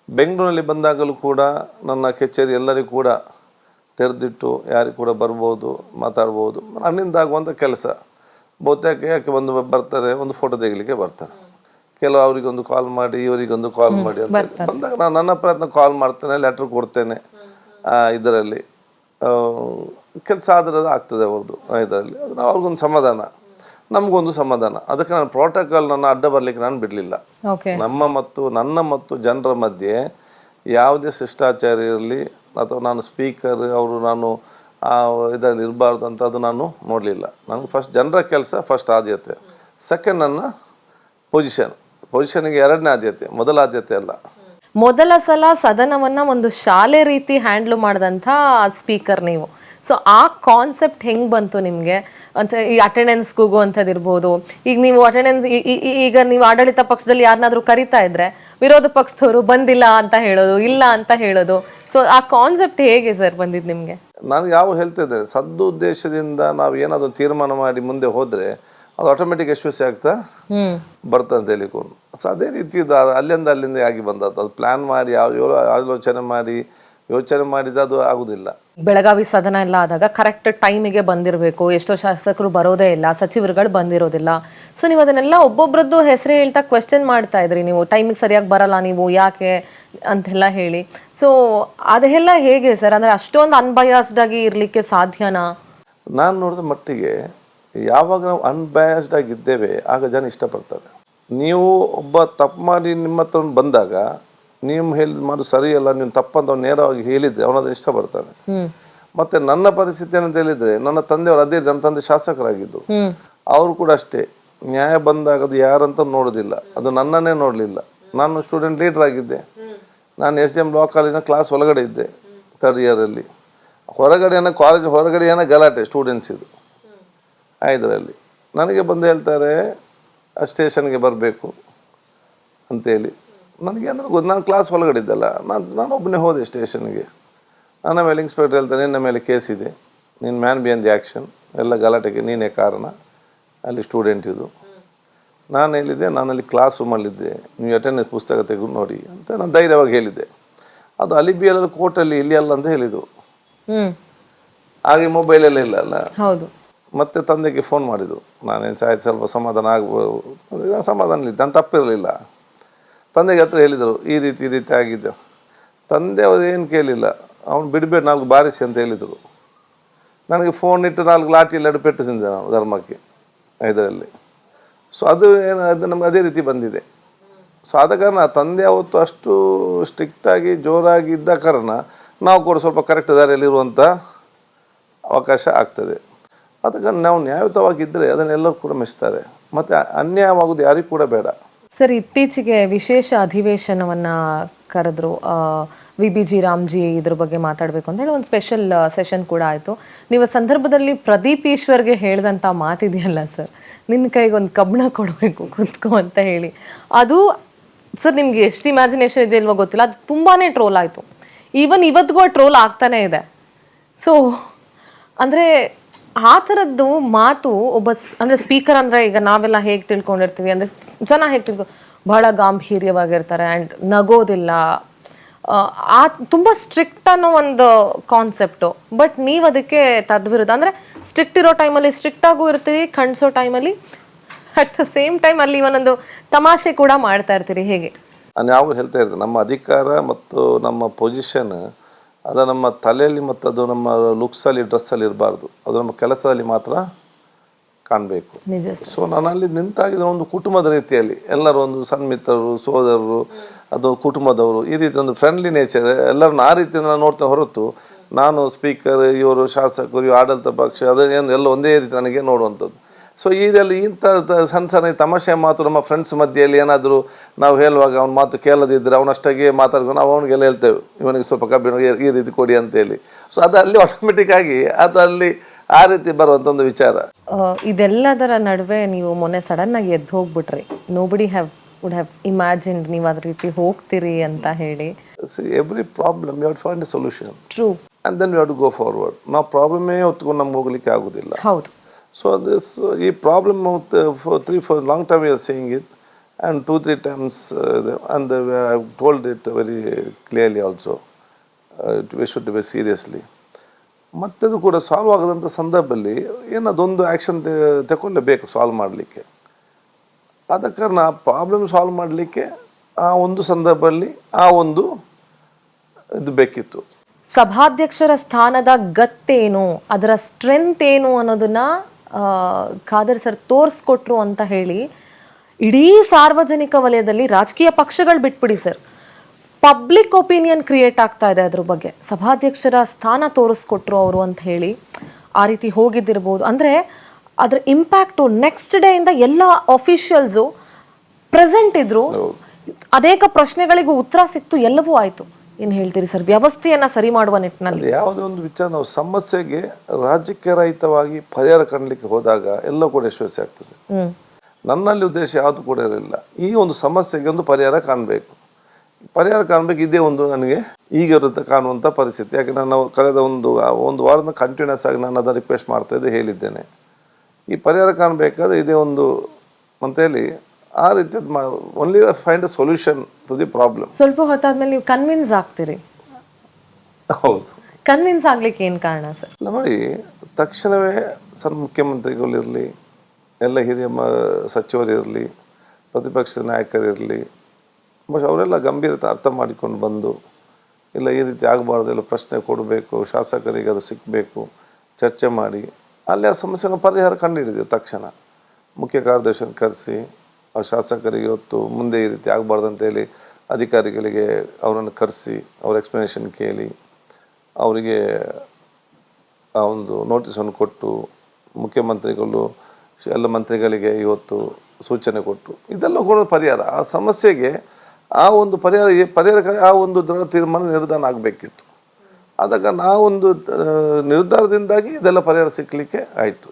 ಬೆಂಗಳೂರಲ್ಲಿ ಬಂದಾಗಲೂ ಕೂಡ ನನ್ನ ಕಚೇರಿ ಎಲ್ಲರಿಗೂ ಕೂಡ ತೆರೆದಿಟ್ಟು ಯಾರಿಗೂ ಕೂಡ ಬರ್ಬೋದು, ಮಾತಾಡ್ಬೋದು. ನನ್ನಿಂದ ಆಗುವಂಥ ಕೆಲಸ ಬಹುತೇಕ ಯಾಕೆ ಬರ್ತಾರೆ, ಒಂದು ಫೋಟೋ ತೆಗಿಲಿಕ್ಕೆ ಬರ್ತಾರೆ. ಕೆಲವು ಅವರಿಗೊಂದು ಕಾಲ್ ಮಾಡಿ, ಇವರಿಗೊಂದು ಕಾಲ್ ಮಾಡಿ ಅಂತ ಬಂದಾಗ ನಾನು ನನ್ನ ಪ್ರಯತ್ನ ಕಾಲ್ ಮಾಡ್ತೇನೆ, ಲೆಟ್ರ್ ಕೊಡ್ತೇನೆ. ಇದರಲ್ಲಿ ಕೆಲಸ ಆದರೆ ಆಗ್ತದೆ ಅವ್ರದ್ದು ಇದರಲ್ಲಿ. ಅದು ಅವ್ರಿಗೊಂದು ಸಮಾಧಾನ, ನಮಗೊಂದು ಸಮಾಧಾನ. ಅದಕ್ಕೆ ನಾನು ಪ್ರೋಟೋಕಾಲ್ ನನ್ನ ಅಡ್ಡ ಬರಲಿಕ್ಕೆ ನಾನು ಬಿಡಲಿಲ್ಲ. ನನ್ನ ಮತ್ತು ಜನರ ಮಧ್ಯೆ ಯಾವುದೇ ಶಿಷ್ಟಾಚಾರ ಇರಲಿ ಅಥವಾ ನಾನು ಸ್ಪೀಕರ್ ಅವರು ನಾನು ಇದರಲ್ಲಿ ಇರಬಾರ್ದು ಅಂತ ಅದು ನಾನು ನೋಡಲಿಲ್ಲ. ನನಗೆ ಫಸ್ಟ್ ಜನರ ಕೆಲಸ ಫಸ್ಟ್ ಆದ್ಯತೆ, ಸೆಕೆಂಡ್ ನನ್ನ ಪೊಸಿಷನ್ಗೆ ಎರಡನೇ ಆದ್ಯತೆ, ಮೊದಲ ಆದ್ಯತೆ ಅಲ್ಲ. ಮೊದಲ ಸಲ ಸದನವನ್ನ ಒಂದು ಶಾಲೆ ರೀತಿ ಹ್ಯಾಂಡ್ಲ್ ಮಾಡಿದಂಥ ಸ್ಪೀಕರ್ ನೀವು. ಸೊ ಆ ಕಾನ್ಸೆಪ್ಟ್ ಹೆಂಗೆ ಬಂತು ನಿಮಗೆ ಅಂತ? ಈ ಅಟೆಂಡೆನ್ಸ್ ಕೂಗುವಂಥದ್ದು ಇರ್ಬೋದು. ಈಗ ನೀವು ಅಟೆಂಡೆನ್ಸ್ ಈಗ ನೀವು ಆಡಳಿತ ಪಕ್ಷದಲ್ಲಿ ಯಾರನ್ನಾದ್ರೂ ಕರಿತಾ ಇದ್ರೆ ವಿರೋಧ ಪಕ್ಷದವರು ಬಂದಿಲ್ಲ ಅಂತ ಹೇಳೋದು, ಇಲ್ಲ ಅಂತ ಹೇಳೋದು. ಸೊ ಆ ಕಾನ್ಸೆಪ್ಟ್ ಹೇಗೆ ಸರ್ ಬಂದಿದ್ದು ನಿಮಗೆ? ನಾನು ಯಾವ ಹೇಳ್ತಿದ್ದೆ, ಸದುದ್ದೇಶದಿಂದ ನಾವು ಏನಾದರೂ ತೀರ್ಮಾನ ಮಾಡಿ ಮುಂದೆ ಹೋದರೆ ಅದು ಆಟೋಮೆಟಿಕ್ ಯಶಸ್ವಿ ಆಗ್ತಾ ಬರ್ತದೆ ಅಂತ ಹೇಳಿಕೊಂಡು. ಸೊ ಅದೇ ರೀತಿ ಅಲ್ಲಿಂದ ಆಗಿ ಬಂದದ್ದು. ಅದು ಪ್ಲ್ಯಾನ್ ಮಾಡಿ ಯೋಚನೆ ಮಾಡಿದ ಅದು ಆಗುದಿಲ್ಲ. ಬೆಳಗಾವಿ ಸದನ ಎಲ್ಲ ಆದಾಗ ಕರೆಕ್ಟ್ ಟೈಮಿಗೆ ಬಂದಿರಬೇಕು. ಎಷ್ಟೋ ಶಾಸಕರು ಬರೋದೇ ಇಲ್ಲ, ಸಚಿವರುಗಳು ಬಂದಿರೋದಿಲ್ಲ. ಸೊ ನೀವು ಅದನ್ನೆಲ್ಲ ಒಬ್ಬೊಬ್ರದ್ದು ಹೆಸರು ಹೇಳ್ತಾ ಕ್ವೆಶ್ಚನ್ ಮಾಡ್ತಾ ಇದ್ರಿ, ನೀವು ಟೈಮಿಗೆ ಸರಿಯಾಗಿ ಬರಲ್ಲ ನೀವು ಯಾಕೆ ಅಂತೆಲ್ಲ ಹೇಳಿ. ಸೊ ಅದೆಲ್ಲ ಹೇಗೆ ಸರ್? ಅಂದರೆ ಅಷ್ಟೊಂದು ಅನ್ಬಯಾಸ್ಡ್ ಆಗಿ ಇರಲಿಕ್ಕೆ ಸಾಧ್ಯನಾ? ನಾನು ನೋಡಿದ ಮಟ್ಟಿಗೆ ಯಾವಾಗ ನಾವು ಅನ್ಬಯಾಸ್ಡ್ ಆಗಿದ್ದೇವೆ ಆಗ ಜನ ಇಷ್ಟಪಡ್ತಾರೆ. ನೀವು ಒಬ್ಬ ತಪ್ಪು ಮಾಡಿ ನಿಮ್ಮ ಹತ್ರ ಬಂದಾಗ ನೀವು ಮಾಡೋದು ಸರಿಯಲ್ಲ, ನೀವು ತಪ್ಪಂತ ಅವ್ನು ನೇರವಾಗಿ ಹೇಳಿದ್ರೆ ಅವನದನ್ನು ಇಷ್ಟಪಡ್ತಾನೆ. ಮತ್ತೆ ನನ್ನ ಪರಿಸ್ಥಿತಿ ಏನಂತ ಹೇಳಿದ್ರೆ, ನನ್ನ ತಂದೆಯವರು ನನ್ನ ತಂದೆ ಶಾಸಕರಾಗಿದ್ದು, ಅವರು ಕೂಡ ಅಷ್ಟೇ. ನ್ಯಾಯ ಬಂದಾಗ ಅದು ಯಾರಂತ ನೋಡೋದಿಲ್ಲ, ಅದು ನನ್ನನ್ನೇ ನೋಡಲಿಲ್ಲ. ನಾನು ಸ್ಟೂಡೆಂಟ್ ಲೀಡರ್ ಆಗಿದ್ದೆ. ನಾನು SDM ಲಾ ಕಾಲೇಜಿನ ಕ್ಲಾಸ್ ಒಳಗಡೆ ಇದ್ದೆ 3rd ಇಯರಲ್ಲಿ. ಕಾಲೇಜ್ ಹೊರಗಡೆ ಗಲಾಟೆ ಸ್ಟೂಡೆಂಟ್ಸ್ ಇದು ಇದರಲ್ಲಿ. ನನಗೆ ಬಂದು ಹೇಳ್ತಾರೆ ಸ್ಟೇಷನ್ಗೆ ಬರಬೇಕು ಅಂತೇಳಿ. ನನಗೇನದು ಗೊತ್ತು, ನಾನು ಕ್ಲಾಸ್ ಒಳಗಡೆ ಇದ್ದಲ್ಲ, ನಾನು ಒಬ್ಬನೇ ಹೋದೆ ಸ್ಟೇಷನ್ಗೆ. ನನ್ನ ಮೇಲೆ ಇನ್ಸ್ಪೆಕ್ಟರ್ ಹೇಳ್ತಾನೆ, ನಿನ್ನ ಮೇಲೆ ಕೇಸ್ ಇದೆ, ನಿನ್ನ ಮ್ಯಾನ್ ಬಿಯನ್ ದಿ ಆ್ಯಕ್ಷನ್, ಎಲ್ಲ ಗಲಾಟೆಗೆ ನೀನೇ ಕಾರಣ, ಅಲ್ಲಿ ಸ್ಟೂಡೆಂಟ್ ಇದು. ನಾನು ಹೇಳಿದ್ದೆ, ನಾನಲ್ಲಿ ಕ್ಲಾಸ್ ರೂಮಲ್ಲಿದ್ದೆ, ನೀವು ಅಟೆಂಡೆನ್ಸ್ ಪುಸ್ತಕ ತೆಗೆದು ನೋಡಿ ಅಂತ ನಾನು ಧೈರ್ಯವಾಗಿ ಹೇಳಿದ್ದೆ. ಅದು ಅಲಿಬಿಯಲ್ಲಿ ಕೋರ್ಟಲ್ಲಿ ಇಲ್ಲಿ ಅಲ್ಲ ಅಂತ ಹೇಳಿದರು. ಹಾಗೆ ಮೊಬೈಲೆಲ್ಲ ಇಲ್ಲ ಅಲ್ಲ. ಹೌದು. ಮತ್ತೆ ತಂದೆಗೆ ಫೋನ್ ಮಾಡಿದರು. ನಾನೇನು ಸ್ವಲ್ಪ ಸಮಾಧಾನ ಆಗ್ಬೋದು, ಸಮಾಧಾನ ಇಲ್ಲ, ನಾನು ತಪ್ಪಿರಲಿಲ್ಲ. ತಂದೆಗೆ ಹತ್ರ ಹೇಳಿದರು, ಈ ರೀತಿ ಆಗಿದ್ದು. ತಂದೆ ಅವರು ಏನು ಕೇಳಿಲ್ಲ, ಅವ್ನು ಬಿಡಬೇಡ 4 ಬಾರಿಸಿ ಅಂತ ಹೇಳಿದರು. ನನಗೆ ಫೋನ್ ಇಟ್ಟು 4 ಲಾಠಿ ಎಲ್ಲ ಪೆಟ್ಟು ತಿಂದೆ ನಾವು ಧರ್ಮಕ್ಕೆ ಇದರಲ್ಲಿ. ಸೊ ಅದು ನಮ್ಗೆ ಅದೇ ರೀತಿ ಬಂದಿದೆ. ಸೊ ಆದ ಕಾರಣ ತಂದೆ ಅವತ್ತು ಅಷ್ಟು ಸ್ಟ್ರಿಕ್ಟಾಗಿ ಜೋರಾಗಿ ಇದ್ದ ಕಾರಣ ನಾವು ಕೂಡ ಸ್ವಲ್ಪ ಕರೆಕ್ಟ್ ದಾರಿಯಲ್ಲಿರುವಂಥ ಅವಕಾಶ ಆಗ್ತದೆ. ಅದಕ್ಕೆ ನಾವು ನ್ಯಾಯಯುತವಾಗಿದ್ದರೆ ಅದನ್ನೆಲ್ಲರೂ ಕೂಡ ಮೆಚ್ತಾರೆ. ಮತ್ತು ಅನ್ಯಾಯವಾಗೋದು ಯಾರಿಗೂ ಕೂಡ ಬೇಡ. ಸರ್, ಇತ್ತೀಚೆಗೆ ವಿಶೇಷ ಅಧಿವೇಶನವನ್ನ ಕರೆದ್ರು. VBG ರಾಮ್ಜಿ ಇದ್ರ ಬಗ್ಗೆ ಮಾತಾಡಬೇಕು ಅಂತ ಹೇಳಿ ಒಂದು ಸ್ಪೆಷಲ್ ಸೆಷನ್ ಕೂಡ ಆಯಿತು. ನೀವು ಸಂದರ್ಭದಲ್ಲಿ ಪ್ರದೀಪ್ ಈಶ್ವರ್ಗೆ ಹೇಳಿದಂಥ ಮಾತಿದೆಯಲ್ಲ ಸರ್, ನಿನ್ನ ಕೈಗೆ ಒಂದು ಕಬ್ಬಣ ಕೊಡಬೇಕು ಕೂತ್ಕೋ ಅಂತ ಹೇಳಿ, ಅದು ಸರ್ ನಿಮ್ಗೆ ಎಷ್ಟು ಇಮ್ಯಾಜಿನೇಷನ್ ಇದೆ ಇಲ್ವೋ ಗೊತ್ತಿಲ್ಲ, ಅದು ತುಂಬಾ ಟ್ರೋಲ್ ಆಯಿತು. ಈವನ್ ಇವತ್ತಿಗೂ ಟ್ರೋಲ್ ಆಗ್ತಾನೆ ಇದೆ. ಸೊ ಅಂದರೆ ಆ ಥರದ್ದು ಮಾತು ಒಬ್ಬ ಅಂದರೆ ಸ್ಪೀಕರ್ ಅಂದರೆ ಈಗ ನಾವೆಲ್ಲ ಹೇಗೆ ತಿಳ್ಕೊಂಡಿರ್ತೀವಿ ಅಂದರೆ ಜನ ಹೇಗೆ ಬಹಳ ಗಾಂಭೀರ್ಯವಾಗಿರ್ತಾರೆ ಆ್ಯಂಡ್ ನಗೋದಿಲ್ಲ, ತುಂಬ ಸ್ಟ್ರಿಕ್ಟ್ ಅನ್ನೋ ಒಂದು ಕಾನ್ಸೆಪ್ಟು. ಬಟ್ ನೀವು ಅದಕ್ಕೆ ತದ್ವಿರುದ್ಧ, ಅಂದರೆ ಸ್ಟ್ರಿಕ್ಟ್ ಇರೋ ಟೈಮಲ್ಲಿ ಸ್ಟ್ರಿಕ್ಟಾಗೂ ಇರ್ತೀರಿ, ಖಂಡಿಸೋ ಟೈಮಲ್ಲಿ ಅಟ್ ದ ಸೇಮ್ ಟೈಮ್ ಅಲ್ಲಿ ಒಂದೊಂದು ತಮಾಷೆ ಕೂಡ ಮಾಡ್ತಾ ಇರ್ತೀರಿ. ಹೇಗೆ? ನಾನು ಯಾವಾಗ ಹೇಳ್ತಾ ಇರ್ತೇನೆ, ನಮ್ಮ ಅಧಿಕಾರ ಮತ್ತು ನಮ್ಮ ಪೊಸಿಷನ್ ಅದು ನಮ್ಮ ತಲೆಯಲ್ಲಿ ಮತ್ತು ಅದು ನಮ್ಮ ಲುಕ್ಸಲ್ಲಿ ಡ್ರೆಸ್ಸಲ್ಲಿ ಇರಬಾರ್ದು, ಅದು ನಮ್ಮ ಕೆಲಸದಲ್ಲಿ ಮಾತ್ರ ಕಾಣಬೇಕು. ಸೊ ನಾನು ಅಲ್ಲಿ ನಿಂತಾಗಿದ್ದ ಒಂದು ಕುಟುಂಬದ ರೀತಿಯಲ್ಲಿ ಎಲ್ಲರೂ ಒಂದು ಸನ್ಮಿತ್ರರು, ಸೋದರರು, ಅದು ಕುಟುಂಬದವರು, ಈ ರೀತಿ ಒಂದು ಫ್ರೆಂಡ್ಲಿ ನೇಚರ್ ಎಲ್ಲರನ್ನ ಆ ರೀತಿ ನಾನು ನೋಡ್ತಾ ಹೊರತು ನಾನು ಸ್ಪೀಕರ್, ಇವರು ಶಾಸಕರು, ಇವರು ಆಡಳಿತ ಪಕ್ಷ, ಅದೇನು ಎಲ್ಲ ಒಂದೇ ರೀತಿ ನನಗೆ ನೋಡುವಂಥದ್ದು. ಸೊ ಇದರಲ್ಲಿ ಇಂಥ ಸಣ್ಣ ತಮಾಷೆ ಮಾತು ನಮ್ಮ ಫ್ರೆಂಡ್ಸ್ ಮಧ್ಯೆಯಲ್ಲಿ ಏನಾದರೂ ನಾವು ಹೇಳುವಾಗ ಅವ್ನ ಮಾತು ಕೇಳದಿದ್ದರೆ ಅವನಷ್ಟಾಗೆ ಮಾತಾಡ್ಕೊಂಡು ನಾವು ಅವನಿಗೆಲ್ಲ ಹೇಳ್ತೇವೆ, ಇವನಿಗೆ ಸ್ವಲ್ಪ ಕಬ್ಬಿಣ ಈ ರೀತಿ ಕೊಡಿ ಅಂತೇಳಿ. ಸೊ ಅದು ಅಲ್ಲಿ ಆಟೋಮೆಟಿಕ್ ಆಗಿ ಅದು ಅಲ್ಲಿ ಆ ರೀತಿ ಬರುವಂಥ ಒಂದು ವಿಚಾರ. ಇದೆಲ್ಲದರ ನಡುವೆ ನೀವು ಮೊನ್ನೆ ಸಡನ್ ಆಗಿ ಎದ್ದು ಹೋಗ್ಬಿಟ್ರಿ. ನೋಬಡಿ ವುಡ್ ಹ್ಯಾವ್ ಇಮ್ಯಾಜಿನ್ಡ್ ನೀವು ಅದ್ರ ರೀತಿ ಹೋಗ್ತೀರಿ ಅಂತ ಹೇಳಿ. Every problem you have to find a solution. True. And then you have to go forward. ನಾವು ಪ್ರಾಬ್ಲಮೇ ಹೊತ್ಕೊಂಡು ನಮ್ಗೆ ಹೋಗ್ಲಿಕ್ಕೆ ಆಗೋದಿಲ್ಲ. ಹೌದು. So this ಈ problem 3-4 long term you are saying it, and 2-3 times and I have told it very clearly also, we should be seriously. ಮತ್ತೆ ಅದು ಕೂಡ ಸಾಲ್ವ್ ಆಗದಂಥ ಸಂದರ್ಭದಲ್ಲಿ ಏನದೊಂದು ಆ್ಯಕ್ಷನ್ ತಗೊಳ್ಳೇಬೇಕು ಸಾಲ್ವ್ ಮಾಡಲಿಕ್ಕೆ. ಆದ ಕಾರಣ ಆ ಪ್ರಾಬ್ಲಮ್ ಸಾಲ್ವ್ ಮಾಡಲಿಕ್ಕೆ ಆ ಒಂದು ಸಂದರ್ಭದಲ್ಲಿ ಆ ಒಂದು ಇದು ಬೇಕಿತ್ತು. ಸಭಾಧ್ಯಕ್ಷರ ಸ್ಥಾನದ ಗತ್ತೇನು, ಅದರ ಸ್ಟ್ರೆಂತ್ ಏನು ಅನ್ನೋದನ್ನ ಖಾದರ್ ಸರ್ ತೋರಿಸ್ಕೊಟ್ರು ಅಂತ ಹೇಳಿ ಇಡೀ ಸಾರ್ವಜನಿಕ ವಲಯದಲ್ಲಿ ರಾಜಕೀಯ ಪಕ್ಷಗಳು ಬಿಟ್ಬಿಡಿ ಸರ್, ಪಬ್ಲಿಕ್ ಒಪಿನಿಯನ್ ಕ್ರಿಯೇಟ್ ಆಗ್ತಾ ಇದೆ ಅದ್ರ ಬಗ್ಗೆ. ಸಭಾಧ್ಯಕ್ಷರ ಸ್ಥಾನ ತೋರಿಸ್ಕೊಟ್ರು ಅವರು ಅಂತ ಹೇಳಿ ಆ ರೀತಿ ಹೋಗಿದ್ದಿರ್ಬೋದು. ಅಂದರೆ ಅದ್ರ ಇಂಪ್ಯಾಕ್ಟು ನೆಕ್ಸ್ಟ್ ಡೇ ಇಂದ ಎಲ್ಲ ಅಫಿಷಿಯಲ್ಸು ಪ್ರೆಸೆಂಟ್ ಇದ್ರು, ಅನೇಕ ಪ್ರಶ್ನೆಗಳಿಗೂ ಉತ್ತರ ಸಿಕ್ತು, ಎಲ್ಲವೂ ಆಯಿತು. ಏನು ಹೇಳ್ತೀರಿ ಸರ್ ವ್ಯವಸ್ಥೆಯನ್ನು ಸರಿ ಮಾಡುವ ನಿಟ್ಟಿನಲ್ಲಿ? ಯಾವುದೇ ಒಂದು ವಿಚಾರ ನಾವು ಸಮಸ್ಯೆಗೆ ರಾಜಕೀಯ ರಹಿತವಾಗಿ ಪರಿಹಾರ ಕಾಣಲಿಕ್ಕೆ ಹೋದಾಗ ಎಲ್ಲ ಕೂಡ ಯಶಸ್ವಿ ಆಗ್ತದೆ. ನನ್ನಲ್ಲಿ ಉದ್ದೇಶ ಯಾವುದು ಕೂಡ ಇರಲಿಲ್ಲ, ಈ ಒಂದು ಸಮಸ್ಯೆಗೆ ಒಂದು ಪರಿಹಾರ ಕಾಣಬೇಕು. ಪರಿಹಾರ ಕಾಣಬೇಕು, ಇದೇ ಒಂದು ನನಗೆ ಈಗ ಇರುತ್ತೆ ಕಾಣುವಂಥ ಪರಿಸ್ಥಿತಿ. ಯಾಕೆ ನಾನು ಕಳೆದ ಒಂದು ವಾರದ ಕಂಟಿನ್ಯೂಸ್ ಆಗಿ ನಾನು ಅದನ್ನು ರಿಕ್ವೆಸ್ಟ್ ಮಾಡ್ತಾ ಇದ್ದೆ, ಹೇಳಿದ್ದೇನೆ ಈ ಪರಿಹಾರ ಕಾಣಬೇಕಾದ್ರೆ ಇದೇ ಒಂದು ಅಂತೇಳಿ ಆ ರೀತಿ only find a solution to the problem. ಸ್ವಲ್ಪ ಹೊತ್ತಾದ್ಮೇಲೆ ನೀವು ಕನ್ವಿನ್ಸ್ ಆಗ್ತೀರಿ. ಹೌದು, ಕನ್ವಿನ್ಸ್ ಆಗ್ಲಿಕ್ಕೆ ಏನು ಕಾರಣ ಸರ್? ನೋಡಿ, ತಕ್ಷಣವೇ ಮುಖ್ಯಮಂತ್ರಿಗಳಿರಲಿ, ಎಲ್ಲ ಹಿರಿಯ ಸಚಿವರಿರಲಿ, ಪ್ರತಿಪಕ್ಷ ನಾಯಕರಿರಲಿ, ಬಟ್ ಅವರೆಲ್ಲ ಗಂಭೀರತೆ ಅರ್ಥ ಮಾಡಿಕೊಂಡು ಬಂದು ಇಲ್ಲ ಈ ರೀತಿ ಆಗಬಾರ್ದು, ಎಲ್ಲ ಪ್ರಶ್ನೆ ಕೊಡಬೇಕು, ಶಾಸಕರಿಗೆ ಅದು ಸಿಕ್ಕಬೇಕು, ಚರ್ಚೆ ಮಾಡಿ ಅಲ್ಲಿ ಆ ಸಮಸ್ಯೆನ ಪರಿಹಾರ ಕಂಡುಹಿಡಿದೆವು. ತಕ್ಷಣ ಮುಖ್ಯ ಕಾರ್ಯದರ್ಶಿಯನ್ನು ಕರೆಸಿ ಅವ್ರ ಶಾಸಕರಿಗೆ ಹೊತ್ತು ಮುಂದೆ ಈ ರೀತಿ ಆಗಬಾರ್ದು ಅಂತೇಳಿ ಅಧಿಕಾರಿಗಳಿಗೆ ಅವರನ್ನು ಕರೆಸಿ ಅವ್ರ ಎಕ್ಸ್ಪ್ಲನೇಷನ್ ಕೇಳಿ ಅವರಿಗೆ ಆ ಒಂದು ನೋಟಿಸನ್ನು ಕೊಟ್ಟು ಮುಖ್ಯಮಂತ್ರಿಗಳು ಎಲ್ಲ ಮಂತ್ರಿಗಳಿಗೆ ಇವತ್ತು ಸೂಚನೆ ಕೊಟ್ಟು ಇದೆಲ್ಲ ಕೂಡ ಪರಿಹಾರ ಆ ಸಮಸ್ಯೆಗೆ ಆ ಒಂದು ಪರಿಹಾರ ಆ ಒಂದು ದೃಢ ತೀರ್ಮಾನ ನಿರ್ಧಾರ ಆಗಬೇಕಿತ್ತು. ಆದಾಗ ನಾವೊಂದು ನಿರ್ಧಾರದಿಂದಾಗಿ ಇದೆಲ್ಲ ಪರಿಹಾರ ಸಿಕ್ಕಲಿಕ್ಕೆ ಆಯಿತು.